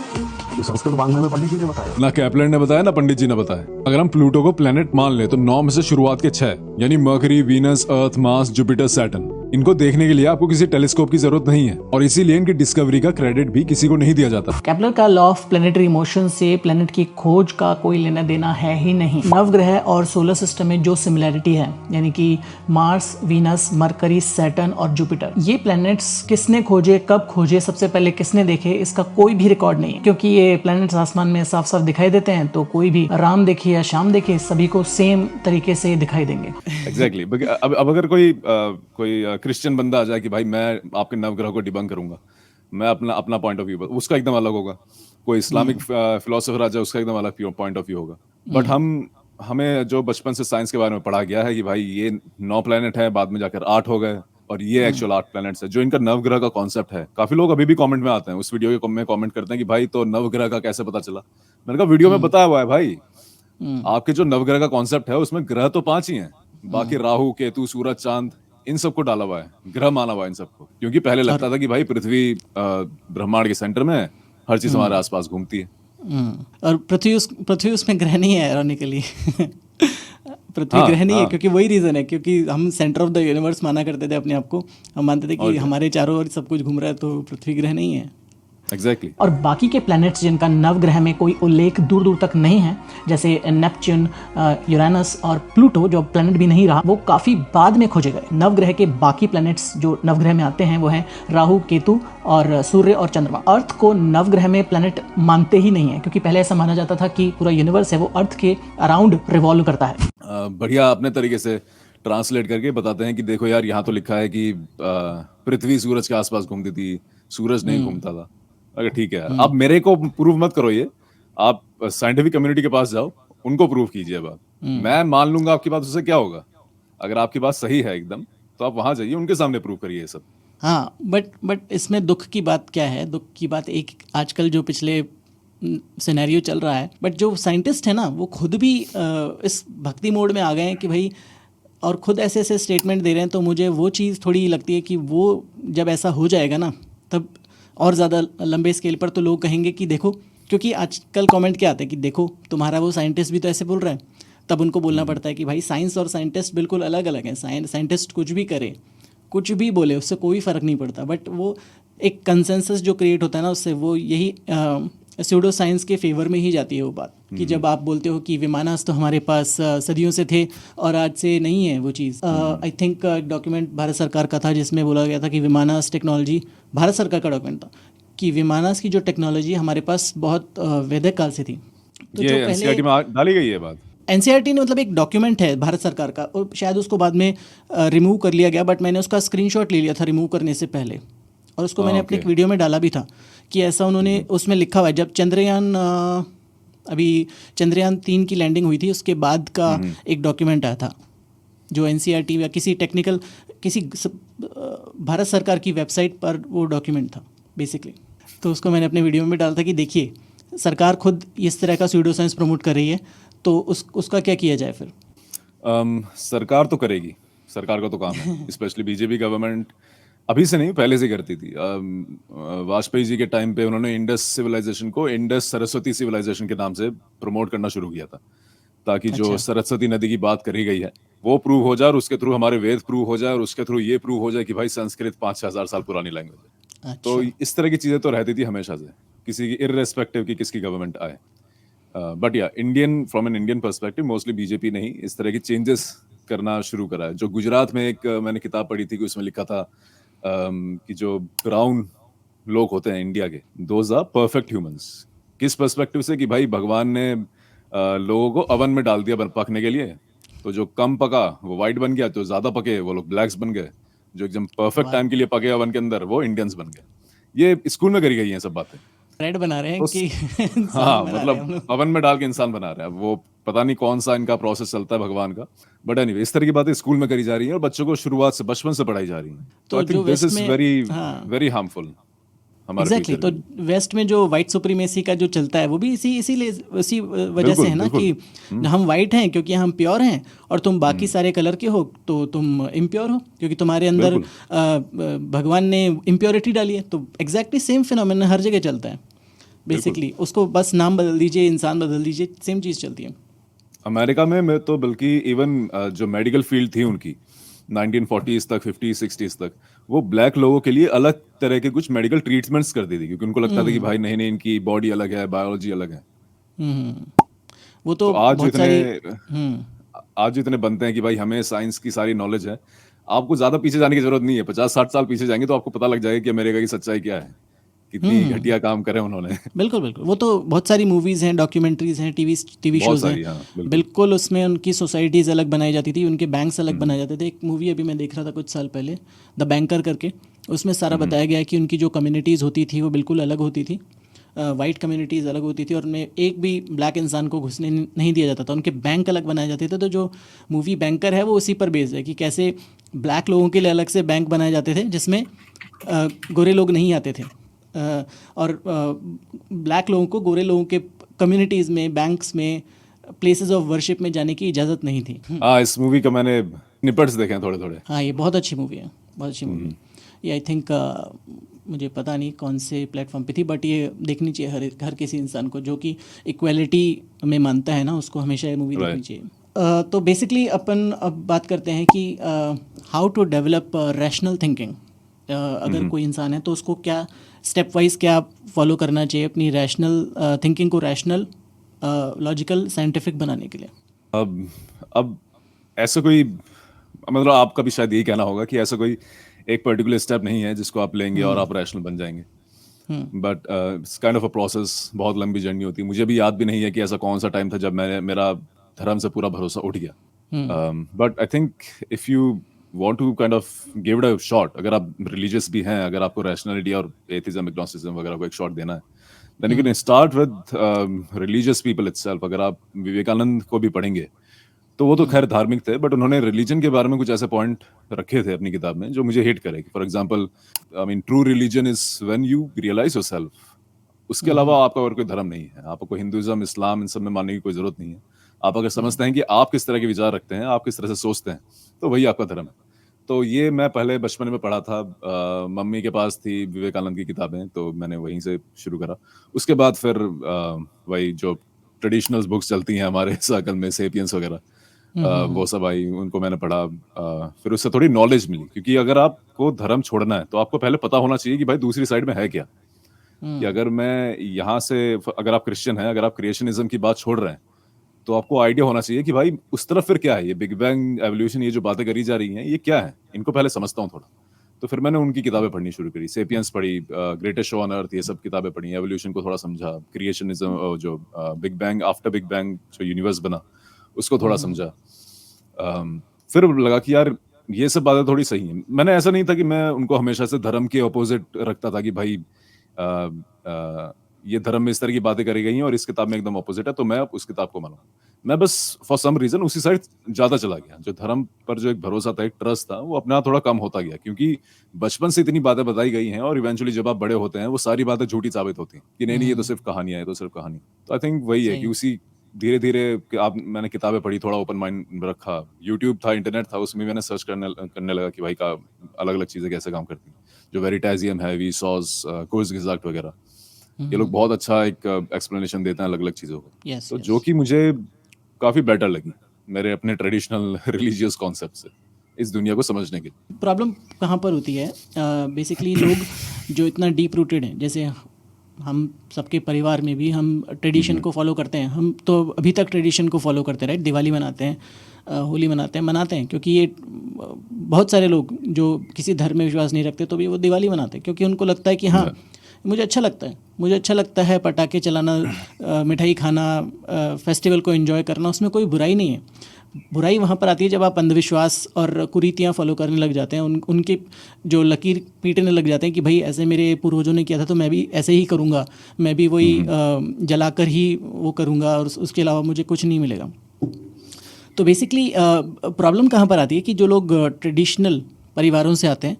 [SPEAKER 3] ये संस्कृत वाङ्मय में पंडित जी ने बताया।
[SPEAKER 2] ना केपलर ने बताया ना पंडित जी ने बताया। अगर हम प्लूटो को प्लेनेट मान ले तो 9 में से शुरुआत के 6 यानी मर्करी, वीनस, अर्थ, मार्स, जुपिटर, सैटर्न, इनको देखने के लिए आपको किसी टेलीस्कोप की जरूरत नहीं है और इसीलिए इनकी डिस्कवरी का क्रेडिट भी किसी को नहीं दिया जाता।
[SPEAKER 1] केपलर का लॉ ऑफ प्लेनेटरी मोशन से प्लेनेट की खोज का कोई लेना देना है ही नहीं। नवग्रह और सोलर सिस्टम में जो सिमिलैरिटी है, यानी कि मार्स, वीनस, मरकरी, सैटर्न और जुपिटर, ये प्लैनेट्स किसने खोजे, कब खोजे, सबसे पहले किसने देखे, इसका कोई भी रिकॉर्ड नहीं है। क्योंकि ये प्लैनेट्स आसमान में साफ साफ दिखाई देते हैं, तो कोई भी राम देखे या शाम देखे, सभी को सेम तरीके से दिखाई देंगे।
[SPEAKER 2] एग्जैक्टली। अब अगर कोई क्रिश्चियन बंदा आ जाए कि भाई मैं आपके नवग्रह को डिबंक करूंगा, मैं अपना पॉइंट ऑफ व्यू, उसका एकदम अलग होगा। कोई इस्लामिक फिलोसोफर आ जाए, उसका एकदम अलग पॉइंट ऑफ व्यू होगा। बट हमें जो बचपन से साइंस के बारे में पढ़ा गया है कि भाई ये 9 प्लेनेट है, बाद में जाकर 8 हो गए और ये एक्चुअल 8 प्लैनेट्स है जो इनका नवग्रह का कॉन्सेप्ट है। काफी लोग अभी भी कमेंट में आते हैं, उस वीडियो में कमेंट करते हैं कि भाई तो नवग्रह का कैसे पता चला। मैंने कहा वीडियो में बताया हुआ है भाई, आपके जो नवग्रह का कॉन्सेप्ट है उसमें ग्रह तो 5 ही हैं, बाकी राहु, केतु, सूरज, चांद, इन सबको डाला हुआ है, ग्रह माना हुआ है इन सबको। क्योंकि पहले लगता था कि भाई पृथ्वी ब्रह्मांड के सेंटर में है, हर चीज हमारे आसपास घूमती है,
[SPEAKER 1] और पृथ्वी उसमें ग्रह नहीं है इरोनिकली। पृथ्वी ग्रह नहीं है क्योंकि वही रीजन है, क्योंकि हम सेंटर ऑफ द यूनिवर्स माना करते थे अपने आप को। हम मानते थे कि हमारे चारों ओर सब कुछ घूम रहा है, तो पृथ्वी ग्रह नहीं है।
[SPEAKER 2] Exactly.
[SPEAKER 1] और बाकी के प्लैनेट्स जिनका नवग्रह में कोई उल्लेख दूर दूर तक नहीं है, जैसे नेपच्यून, यूरेनस और प्लूटो, जो प्लैनेट भी नहीं रहा, वो काफी बाद में खोजे गए। नवग्रह के बाकी प्लैनेट्स जो नवग्रह में आते हैं वो हैं राहु, केतु और सूर्य और चंद्रमा। अर्थ को नवग्रह में प्लैनेट मानते ही नहीं है, क्योंकि पहले ऐसा माना जाता था कि पूरा यूनिवर्स है वो अर्थ के अराउंड रिवॉल्व करता है।
[SPEAKER 2] बढ़िया अपने तरीके से ट्रांसलेट करके बताते हैं कि देखो यार, यहाँ तो लिखा है कि पृथ्वी सूरज के आसपास घूमती थी, सूरज नहीं घूमता था। अगर ठीक है, अब मेरे को प्रूव मत करो, ये आप साइंटिफिक कम्युनिटी के पास जाओ, उनको प्रूव कीजिए बात। मैं मान लूंगा आपकी बात, उससे क्या होगा? अगर आपकी बात सही है एकदम, तो आप वहां जाइए, उनके सामने प्रूव करिए ये सब।
[SPEAKER 1] हाँ, बट इसमें दुख की बात क्या है? दुख की बात एक आजकल जो पिछले सिनेरियो चल रहा है, बट जो साइंटिस्ट है ना वो खुद भी इस भक्ति मोड में आ गए हैं कि भाई, और खुद ऐसे ऐसे स्टेटमेंट दे रहे हैं। तो मुझे वो चीज़ थोड़ी लगती है कि वो जब ऐसा हो जाएगा ना, तब और ज़्यादा लंबे स्केल पर तो लोग कहेंगे कि देखो, क्योंकि आजकल कमेंट क्या आते हैं कि देखो तुम्हारा वो साइंटिस्ट भी तो ऐसे बोल रहा है। तब उनको बोलना पड़ता है कि भाई साइंस और साइंटिस्ट बिल्कुल अलग अलग हैं। साइंटिस्ट कुछ भी करे, कुछ भी बोले, उससे कोई फ़र्क नहीं पड़ता। बट वो एक कंसेंसस जो क्रिएट होता है ना, उससे वो यही स्यूडो साइंस के फेवर में ही जाती है वो बात, कि जब आप बोलते हो कि विमानास्त्र तो हमारे पास सदियों से थे और आज से नहीं है वो चीज़। आई थिंक एक डॉक्यूमेंट भारत सरकार का था जिसमें बोला गया था कि विमानास्त्र टेक्नोलॉजी, भारत सरकार का डॉक्यूमेंट था कि विमानास्त्र की जो टेक्नोलॉजी हमारे पास बहुत वैदिक काल से थी। तो
[SPEAKER 2] ये
[SPEAKER 1] जो
[SPEAKER 2] एनसीईआरटी में डाली गई है बात।
[SPEAKER 1] एनसीईआरटी ने मतलब एक डॉक्यूमेंट है भारत सरकार का, और शायद उसको बाद में रिमूव कर लिया गया, बट मैंने उसका स्क्रीनशॉट ले लिया था रिमूव करने से पहले, और उसको मैंने अपने एक वीडियो में डाला भी था कि ऐसा उन्होंने उसमें लिखा हुआ है। जब चंद्रयान अभी चंद्रयान 3 की लैंडिंग हुई थी, उसके बाद का एक डॉक्यूमेंट आया था जो एनसीईआरटी या किसी टेक्निकल भारत सरकार की वेबसाइट पर वो डॉक्यूमेंट था बेसिकली। तो उसको मैंने अपने वीडियो में डाला था कि देखिए, सरकार खुद इस तरह का स्यूडो साइंस प्रमोट कर रही है, तो उसका क्या किया जाए फिर?
[SPEAKER 2] सरकार तो करेगी, सरकार का तो काम है। स्पेशली बीजेपी गवर्नमेंट अभी से नहीं, पहले से करती थी। वाजपेयी जी के टाइम पे उन्होंने इंडस सिविलाइजेशन को इंडस सरस्वती सिविलाइजेशन के नाम से प्रमोट करना शुरू किया था, ताकि जो
[SPEAKER 1] अच्छा।
[SPEAKER 2] सरस्वती नदी की बात करी गई है वो प्रूव हो जाए, और उसके थ्रू हमारे वेद प्रूव हो जाए, और उसके थ्रू ये प्रूव हो जाए कि भाई संस्कृत 5,000 साल पुरानी लैंग्वेज है। तो
[SPEAKER 1] अच्छा।
[SPEAKER 2] इस तरह की चीजें तो रहती थी हमेशा से, किसी की इर्रेस्पेक्टिव की किसकी गवर्नमेंट आए। बट या Indian, from an Indian perspective, mostly BJP ने ही इस तरह की चेंजेस करना शुरू करा है। जो गुजरात में एक मैंने किताब पढ़ी थी कि उसमें लिखा था कि जो ब्राउन लोग होते हैं इंडिया के, दोज आर परफेक्ट ह्यूमंस। किस पर्सपेक्टिव से? कि भाई भगवान ने लोगों को अवन में डाल दिया पकने के लिए, तो जो कम पका वो वाइट बन गया, जो ज्यादा पके वो लोग ब्लैक्स बन गए, जो एकदम परफेक्ट टाइम के लिए पके अवन के अंदर वो इंडियंस बन गए। ये स्कूल में करी गई हैं सब बातें।
[SPEAKER 1] रेड बना रहे हैं
[SPEAKER 2] तो
[SPEAKER 1] कि
[SPEAKER 2] हाँ,
[SPEAKER 1] इंसान बना रहे हैं हम
[SPEAKER 2] मतलब
[SPEAKER 1] लोग।
[SPEAKER 2] अवन में डाल के इंसान बना रहे हैं। अब वो पता नहीं कौन सा इनका प्रोसेस चलता है भगवान का, बट एनीवे इस तरह की बातें स्कूल में करी जा रही हैं और बच्चों को शुरुआत से, बचपन से पढ़ाई जा रही हैं। तो
[SPEAKER 1] तो
[SPEAKER 2] आई
[SPEAKER 1] जो
[SPEAKER 2] थिंक दिस
[SPEAKER 1] वेस्ट
[SPEAKER 2] इज
[SPEAKER 1] में,
[SPEAKER 2] वेरी
[SPEAKER 1] हाँ
[SPEAKER 2] वेरी हार्मफुल हमारे
[SPEAKER 1] एग्जैक्टली
[SPEAKER 2] फ्यूचर
[SPEAKER 1] तो
[SPEAKER 2] के लिए।
[SPEAKER 1] वेस्ट में जो वाइट सुप्रीमेसी का जो चलता है वो भी इसी वजह से
[SPEAKER 2] बिल्कुल
[SPEAKER 1] है ना,
[SPEAKER 2] बिल्कुल।
[SPEAKER 1] कि हम वाइट हैं क्योंकि हम प्योर हैं, और तुम बाकी सारे कलर के हो तो तुम इम्प्योर हो क्योंकि तुम्हारे अंदर
[SPEAKER 2] बिल्कुल।
[SPEAKER 1] भगवान ने इम्प्योरिटी डाली है। तो एग्जैक्टली सेम फिनोमेना हर जगह चलता है बेसिकली। उसको बस नाम बदल दीजिए, इंसान बदल दीजिए, सेम चीज़ चलती है।
[SPEAKER 2] अमेरिका में मैं तो बल्कि इवन जो मेडिकल फील्ड थी उनकी 1940s तक, 50s 60s तक, वो ब्लैक लोगों के लिए अलग तरह के कुछ मेडिकल ट्रीटमेंट्स कर दी थी, क्योंकि उनको लगता था कि भाई नहीं नहीं, इनकी बॉडी अलग है, बायोलॉजी अलग है।
[SPEAKER 1] हम्म, वो
[SPEAKER 2] तो
[SPEAKER 1] तो बहुत सारी।
[SPEAKER 2] आज जो इतने बनते हैं कि भाई हमें साइंस की सारी नॉलेज है, आपको ज्यादा पीछे जाने की जरूरत नहीं है। 50-60 साल पीछे जाएंगे तो आपको पता लग जाएगा कि अमेरिका की सच्चाई क्या है, कितनी घटिया काम करे उन्होंने।
[SPEAKER 1] बिल्कुल बिल्कुल, वो तो बहुत सारी मूवीज़ हैं, डॉक्यूमेंट्रीज़ हैं, टीवी
[SPEAKER 2] बहुत
[SPEAKER 1] शोज़ हैं।
[SPEAKER 2] सारी, हाँ बिल्कुल।
[SPEAKER 1] बिल्कुल उसमें उनकी सोसाइटीज़ अलग बनाई जाती थी, उनके बैंक्स अलग बनाए जाते थे। एक मूवी अभी मैं देख रहा था कुछ साल पहले, द बैंकर करके, उसमें सारा बताया गया है कि उनकी जो कम्युनिटीज़ होती थी वो बिल्कुल अलग होती थी। वाइट कम्युनिटीज़ अलग होती थी, और उनमें एक भी ब्लैक इंसान को घुसने नहीं दिया जाता था। उनके बैंक अलग बनाए जाते थे। तो जो मूवी बैंकर है वो उसी पर बेस्ड है कि कैसे ब्लैक लोगों के लिए अलग से बैंक बनाए जाते थे जिसमें गोरे लोग नहीं आते थे, और ब्लैक लोगों को गोरे लोगों के कम्युनिटीज़ में, बैंक्स में, प्लेसेस ऑफ वर्शिप में जाने की इजाज़त नहीं थी।
[SPEAKER 2] हाँ, इस मूवी का मैंने निपट्स देखे हैं थोड़े थोड़े।
[SPEAKER 1] हाँ, ये बहुत अच्छी मूवी है, बहुत अच्छी मूवी। ये आई थिंक मुझे पता नहीं कौन से प्लेटफॉर्म पे थी, बट ये देखनी चाहिए हर किसी इंसान को जो कि इक्वालिटी में मानता है ना, उसको हमेशा ये मूवी देखनी चाहिए। तो बेसिकली अपन अब बात करते हैं कि how to develop rational thinking. अगर कोई इंसान है तो उसको क्या स्टेप वाइज क्या फॉलो करना चाहिए अपनी रैशनल थिंकिंग को रैशनल, लॉजिकल, साइंटिफिक बनाने के लिए।
[SPEAKER 2] अब ऐसा कोई, मतलब आपका भी शायद यही कहना होगा कि ऐसा कोई एक पर्टिकुलर स्टेप नहीं है जिसको आप लेंगे और आप रैशनल बन जाएंगे, but it's kind of a process. बहुत लंबी जर्नी होती है। मुझे भी याद भी नहीं है कि ऐसा कौन सा टाइम था जब मेरा धर्म से पूरा भरोसा उठ गया। But I think if you want to kind of give it a shot, अगर आप रिलीजियस भी हैं, अगर आपको रैशनैलिटी और एथिज्म, एग्नोस्टिसिज्म वगैरह को एक शॉट देना है, then you can start with religious people itself. अगर आप विवेकानंद को भी पढ़ेंगे तो वो तो खैर धार्मिक थे, बट उन्होंने रिलीजन के बारे में कुछ ऐसे पॉइंट रखे थे अपनी किताब में जो मुझे हिट करे। For example, I mean true religion is when you realise yourself. उसके अलावा आपका और कोई धर्म नहीं है, आपको हिंदुइज्म, इस्लाम इन सब में मानने की कोई जरूरत नहीं है। आप अगर समझते हैं कि आप किस तरह के विचार रखते हैं, आप किस तरह से सोचते हैं, तो वही आपका धर्म है। तो ये मैं पहले बचपन में पढ़ा था, मम्मी के पास थी विवेकानंद की किताबें, तो मैंने वहीं से शुरू करा। उसके बाद फिर वही जो ट्रेडिशनल बुक्स चलती हैं हमारे सर्कल में, सेपियंस वगैरह, वो सब आई, उनको मैंने पढ़ा। फिर उससे थोड़ी नॉलेज मिली, क्योंकि अगर आपको धर्म छोड़ना है तो आपको पहले पता होना चाहिए कि भाई दूसरी साइड में है क्या। कि अगर मैं यहाँ से, अगर आप क्रिश्चियन हैं, अगर आप क्रिएशनिज्म की बात छोड़ रहे हैं, तो आपको आइडिया होना चाहिए कि भाई उस तरफ फिर क्या है, ये बिग बैंग, एवोल्यूशन, ये जो बातें करी जा रही हैं, ये क्या है, इनको पहले समझता हूँ थोड़ा। तो फिर मैंने उनकी किताबें पढ़नी शुरू करी, सेपियंस पढ़ी, ग्रेटेस्ट शो ऑन अर्थ, ये सब किताबें पढ़ी, एवोल्यूशन को थोड़ा समझा, क्रिएशनिज्म, जो big bang, after big bang जो यूनिवर्स बना, उसको थोड़ा समझा। फिर लगा कि यार ये सब बातें थोड़ी सही हैं। मैंने ऐसा नहीं था कि मैं उनको हमेशा से धर्म के ऑपोजिट रखता था कि भाई ये धर्म में इस तरह की बातें करी गई हैं और इस किताब में एकदम ऑपोजिट है, तो मैं अब उस किताब को मानूं। मैं बस फॉर सम रीजन उसी साइड ज्यादा चला गया। जो धर्म पर जो एक भरोसा था, एक ट्रस्ट था, वो अपने आप थोड़ा कम होता गया, क्योंकि बचपन से इतनी बातें बताई गई हैं और इवेंचुअली जब आप बड़े होते हैं वो सारी बातें झूठी साबित होती हैं कि नहीं ये तो सिर्फ कहानियां है, तो सिर्फ कहानी। तो आई थिंक वही है कि उसी धीरे धीरे आप, मैंने किताबें पढ़ी, थोड़ा ओपन माइंड रखा, यूट्यूब था, इंटरनेट था, उसमें मैंने सर्च करने लगा कि भाई का अलग अलग चीजें कैसे काम करती हैं। जो वेरिटाजियम है, वीसॉस, कुर्ज़गेज़ाक्ट वगैरह, ये लोग बहुत अच्छा एक एक्सप्लेनेशन देते हैं अलग अलग चीजों को। तो जो कि मुझे काफी बेटर लगी मेरे अपने ट्रेडिशनल रिलीजियस कॉन्सेप्ट से इस दुनिया को समझने के लिए।
[SPEAKER 1] प्रॉब्लम कहाँ पर होती है, बेसिकली लोग जो इतना डीप रूटेड हैं, जैसे हम सबके परिवार में भी हम ट्रेडिशन को फॉलो करते हैं। हम तो अभी तक ट्रेडिशन को फॉलो करते हैं, राइट। दिवाली मनाते हैं, होली मनाते हैं, क्योंकि ये बहुत सारे लोग जो किसी धर्म में विश्वास नहीं रखते तो भी वो दिवाली मनाते हैं, क्योंकि उनको लगता है कि हाँ मुझे अच्छा लगता है पटाखे चलाना, मिठाई खाना, फेस्टिवल को एंजॉय करना, उसमें कोई बुराई नहीं है। बुराई वहाँ पर आती है जब आप अंधविश्वास और कुरीतियाँ फॉलो करने लग जाते हैं, उनके जो लकीर पीटने लग जाते हैं कि भाई ऐसे मेरे पूर्वजों ने किया था तो मैं भी ऐसे ही करूँगा, मैं भी वही जलाकर ही वो करूँगा और उसके अलावा मुझे कुछ नहीं मिलेगा। तो बेसिकली प्रॉब्लम कहाँ पर आती है कि जो लोग ट्रेडिशनल परिवारों से आते हैं,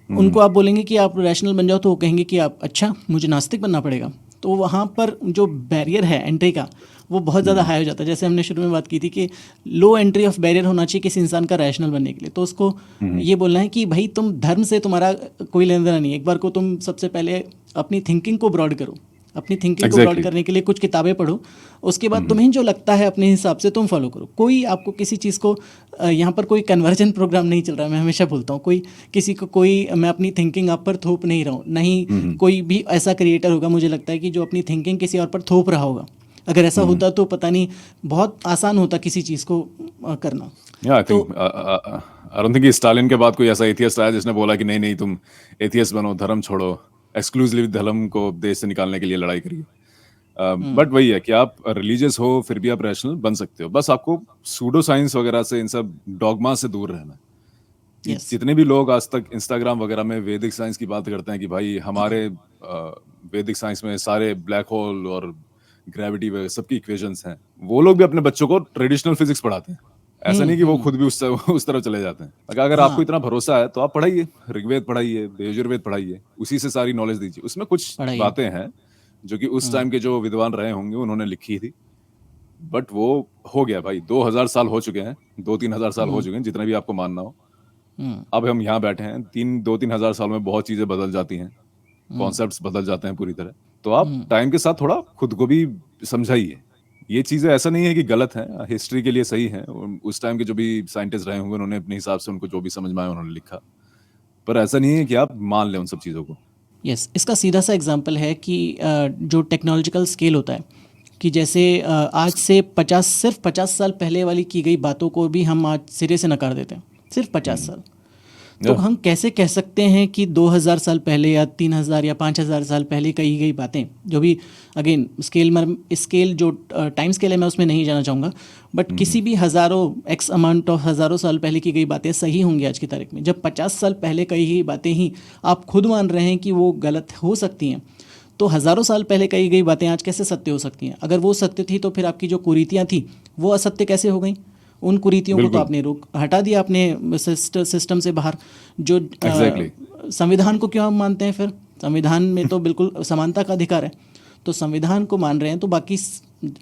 [SPEAKER 1] उनको आप बोलेंगे कि आप रैशनल बन जाओ तो वो कहेंगे कि आप, अच्छा मुझे नास्तिक बनना पड़ेगा। तो वहाँ पर जो बैरियर है एंट्री का, वो बहुत ज़्यादा हाई हो जाता है। जैसे हमने शुरू में बात की थी कि लो एंट्री ऑफ बैरियर होना चाहिए किसी इंसान का रैशनल बनने के लिए। तो उसको ये बोलना है कि भाई तुम धर्म से तुम्हारा कोई लेना देना नहीं है, एक बार को तुम सबसे पहले अपनी थिंकिंग को ब्रॉड करो, अपनी थिंकिंग को ब्रॉड करने के लिए कुछ किताबें पढ़ो, उसके बाद तुम्हें जो लगता है अपने हिसाब से तुम फॉलो करो। कोई आपको किसी चीज़ को, यहाँ पर कोई कन्वर्जन प्रोग्राम नहीं चल रहा है, मैं हमेशा बोलता हूँ, कोई किसी को कोई, मैं अपनी थिंकिंग आप पर थोप नहीं रहा हूँ, नहीं कोई भी ऐसा क्रिएटर होगा मुझे लगता है कि जो अपनी थिंकिंग किसी और पर थोप रहा होगा। अगर ऐसा होता तो पता नहीं बहुत आसान होता किसी चीज़ को करना।
[SPEAKER 2] आई डोंट थिंक स्टालिन के बाद कोई ऐसा एथियस्ट आया जिसने बोला कि नहीं तुम एथियस्ट बनो, धर्म छोड़ो, एक्सक्लूसिवली धर्म को देश से निकालने के लिए लड़ाई करिए। बट वही है कि आप रिलीजियस हो फिर भी आप रैशनल बन सकते हो, बस आपको सूडो साइंस वगैरह से, इन सब डॉगमा से दूर रहना है। जितने भी लोग आज तक इंस्टाग्राम वगैरह में वैदिक साइंस की बात करते हैं कि भाई हमारे वैदिक साइंस में सारे ब्लैक होल और ग्रेविटी वगैरह सबकी इक्वेशंस हैं, वो लोग भी अपने बच्चों को ट्रेडिशनल फिजिक्स पढ़ाते हैं। ऐसा नहीं कि वो खुद भी उस तरफ चले जाते हैं। अगर आपको इतना भरोसा है तो आप पढ़ाइए, ऋग्वेद पढ़ाइए, यजुर्वेद पढ़ाइए, उसी से सारी नॉलेज दीजिए। उसमें कुछ बातें हैं जो कि उस टाइम के जो विद्वान रहे होंगे उन्होंने लिखी थी, बट वो हो गया भाई, 2000 साल हो चुके हैं, 2-3 हजार साल हो चुके हैं, जितना भी आपको मानना हो। अब हम यहाँ बैठे हैं, 2-3 हजार साल में बहुत चीजें बदल जाती हैं, कॉन्सेप्ट्स बदल जाते हैं पूरी तरह। तो आप टाइम के साथ थोड़ा खुद को भी समझाइए। ये चीजें ऐसा नहीं है कि गलत हैं, हिस्ट्री के लिए सही है। उस टाइम के जो भी साइंटिस्ट रहे होंगे उन्होंने अपने हिसाब से उनको जो भी समझ में आया उन्होंने लिखा, पर ऐसा नहीं है कि आप मान लें उन सब चीज़ों को।
[SPEAKER 1] यस, इसका सीधा सा एग्जांपल है कि जो टेक्नोलॉजिकल स्केल होता है, कि जैसे आज से सिर्फ 50 साल पहले वाली की गई बातों को भी हम आज सिरे से नकार देते हैं, सिर्फ 50 साल। तो हम कैसे कह सकते हैं कि 2000 साल पहले या 3000 या 5000 साल पहले कही गई बातें, जो भी अगेन स्केल जो टाइम स्केल है मैं उसमें नहीं जाना चाहूँगा, बट किसी भी हज़ारों साल पहले की गई बातें सही होंगी आज की तारीख में। जब 50 साल पहले कही गई बातें ही आप खुद मान रहे हैं कि वो गलत हो सकती हैं, तो हज़ारों साल पहले कही गई बातें आज कैसे सत्य हो सकती हैं? अगर वो सत्य थी तो फिर आपकी जो कुरीतियाँ थी वो असत्य कैसे हो गई? उन कुरीतियों को तो
[SPEAKER 2] बिल्कुल।
[SPEAKER 1] आपने हटा दिया अपने सिस्टम से बाहर। जो
[SPEAKER 2] Exactly.
[SPEAKER 1] संविधान को क्यों हम मानते हैं फिर? संविधान में तो बिल्कुल समानता का अधिकार है, तो संविधान को मान रहे हैं तो बाकी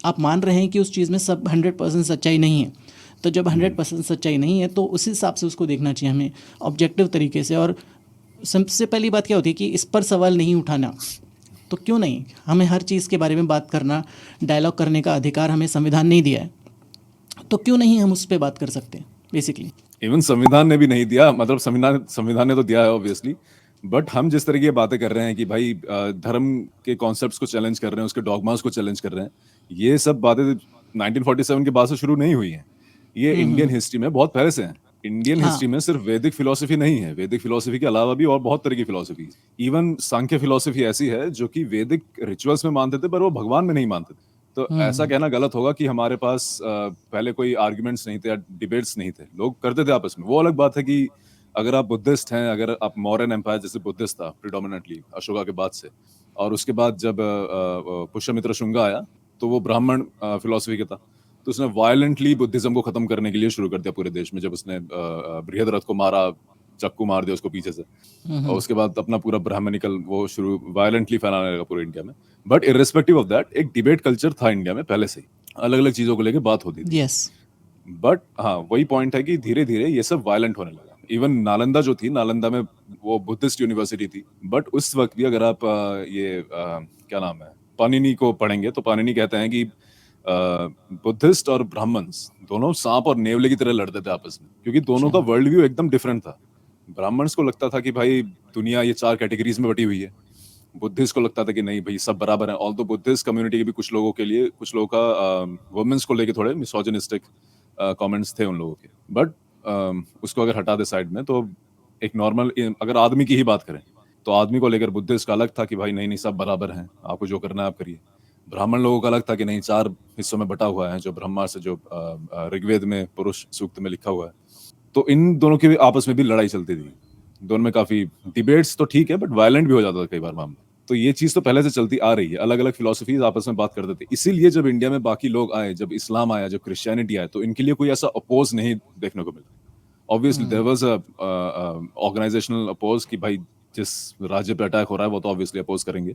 [SPEAKER 1] आप मान रहे हैं कि उस चीज़ में सब 100% सच्चाई नहीं है। तो जब 100% सच्चाई नहीं है तो उस हिसाब से उसको देखना चाहिए हमें, ऑब्जेक्टिव तरीके से। और सबसे पहली बात क्या होती है कि इस पर सवाल नहीं उठाना, तो क्यों नहीं? हमें हर चीज़ के बारे में बात करना, डायलॉग करने का अधिकार हमें संविधान नहीं दिया है, तो क्यों नहीं हम उस पर बात कर सकते बेसिकली?
[SPEAKER 2] इवन संविधान ने भी नहीं दिया, मतलब संविधान ने तो दिया है ऑब्वियसली, बट हम जिस तरह की बातें कर रहे हैं कि भाई धर्म के कॉन्सेप्ट्स को चैलेंज कर रहे हैं, उसके डॉगमास को चैलेंज कर रहे हैं, ये सब बातें 1947 के बाद से शुरू नहीं हुई हैं। ये इंडियन हिस्ट्री में बहुत पहले से हैं। इंडियन
[SPEAKER 1] हाँ।
[SPEAKER 2] हिस्ट्री में सिर्फ वैदिक फिलॉसफी नहीं है, वैदिक फिलॉसफी के अलावा भी और बहुत तरह की फिलॉसफी, इवन सांख्य फिलॉसफी ऐसी है जो कि वैदिक रिचुअल्स में मानते थे पर वो भगवान में नहीं मानते थे। तो ऐसा कहना गलत होगा कि हमारे पास पहले कोई आर्ग्यूमेंट्स नहीं थे या डिबेट्स नहीं थे, लोग करते थे आपस में। वो अलग बात है कि अगर आप बुद्धिस्ट हैं, अगर आप मौर्यन एम्पायर जैसे बुद्धिस्ट था प्रिडोमिनेंटली अशोका के बाद से, और उसके बाद जब पुष्यमित्र शुंगा आया तो वो ब्राह्मण फिलॉसफी का था, तो उसने वायलेंटली बुद्धिज्म को खत्म करने के लिए शुरू कर दिया पूरे देश में। जब उसने बृहद्रथ को मारा, चक्कू मार दिया उसको पीछे से, और उसके बाद अपना पूरा ब्राह्मणिकल वो शुरू वायलेंटली फैलाने लगा पूरे इंडिया में। बट इर्रेस्पेक्टिव ऑफ दैट एक डिबेट कल्चर था इंडिया में पहले से ही, अलग अलग चीजों को लेकर बात होती थी।
[SPEAKER 1] यस।
[SPEAKER 2] बट हाँ, वही पॉइंट है कि धीरे धीरे ये सब वायलेंट होने लगा। इवन नालंदा जो थी, नालंदा में वो बुद्धिस्ट यूनिवर्सिटी थी, बट उस वक्त भी अगर आप क्या नाम है, पाणिनि को पढ़ेंगे तो पाणिनि कहते हैं कि बुद्धिस्ट और ब्राह्मण्स दोनों सांप और नेवले की तरह लड़ते थे आपस में, क्योंकि दोनों का वर्ल्ड व्यू एकदम डिफरेंट था। ब्राह्मण्स को लगता था कि भाई दुनिया ये 4 कैटेगरीज में बटी हुई है, बुद्धिस्ट को लगता था कि नहीं भाई सब बराबर है। ऑल तो बुद्धिस्ट कम्युनिटी के भी कुछ लोगों के लिए, कुछ लोगों का वुमेन्स को लेके थोड़े मिसोजिनिस्टिक कमेंट्स थे उन लोगों के। बट उसको अगर हटा दे साइड में, तो एक नॉर्मल अगर आदमी की ही बात करें तो आदमी को लेकर बुद्धिस्ट का अलग था कि भाई नहीं नहीं सब बराबर हैं, आपको जो करना है आप करिए। ब्राह्मण लोगों का अलग था कि नहीं 4 हिस्सों में बटा हुआ है, जो ब्रह्मा से जो ऋग्वेद में पुरुष सूक्त में लिखा हुआ है। तो इन दोनों की आपस में भी लड़ाई चलती थी, दोनों में काफी डिबेट्स तो ठीक है बट वायलेंट भी हो जाता था कई बार मामला। तो ये चीज तो पहले से चलती आ रही है, अलग अलग फिलोसफीज आपस में बात करते थे। इसीलिए जब इंडिया में बाकी लोग आए, जब इस्लाम आया, जब क्रिश्चियनिटी आया, तो इनके लिए कोई ऐसा अपोज नहीं देखने को मिला। Obviously there was a organisational oppose कि भाई जिस राज्य पे अटैक हो रहा है वो तो ऑब्वियसली अपोज करेंगे,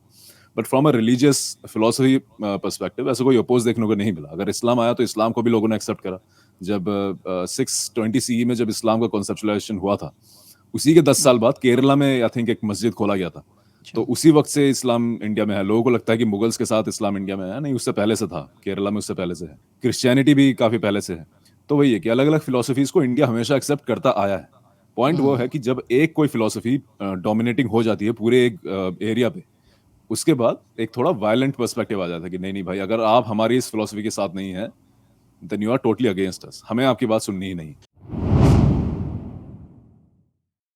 [SPEAKER 2] but from a religious philosophy perspective ऐसा कोई अपोज देखने को नहीं मिला। अगर इस्लाम आया तो इस्लाम को भी लोगों ने एक्सेप्ट करा। जब 620 सीई में जब इस्लाम का कॉन्सेप्चुलाइजेशन हुआ था, उसी के 10 साल बाद केरला में आई थिंक एक मस्जिद खोला गया था। तो उसी वक्त से इस्लाम इंडिया में है। लोगों को लगता है कि मुगल्स के साथ इस्लाम इंडिया में है, नहीं, उससे पहले से था। केरला में उससे पहले से है। क्रिश्चियनिटी भी काफी पहले से है। तो वही है कि अलग अलग फिलोसफीज को इंडिया हमेशा एक्सेप्ट करता आया है। पॉइंट वो है कि जब एक कोई फिलोसफी डोमिनेटिंग हो जाती है पूरे एक एरिया पे, उसके बाद एक थोड़ा वायलेंट पर्सपेक्टिव आ जाता है कि नहीं नहीं भाई, अगर आप हमारी इस फिलोसफी के साथ नहीं है, then you are totally against us, हमें आपकी बात सुननी ही नहीं।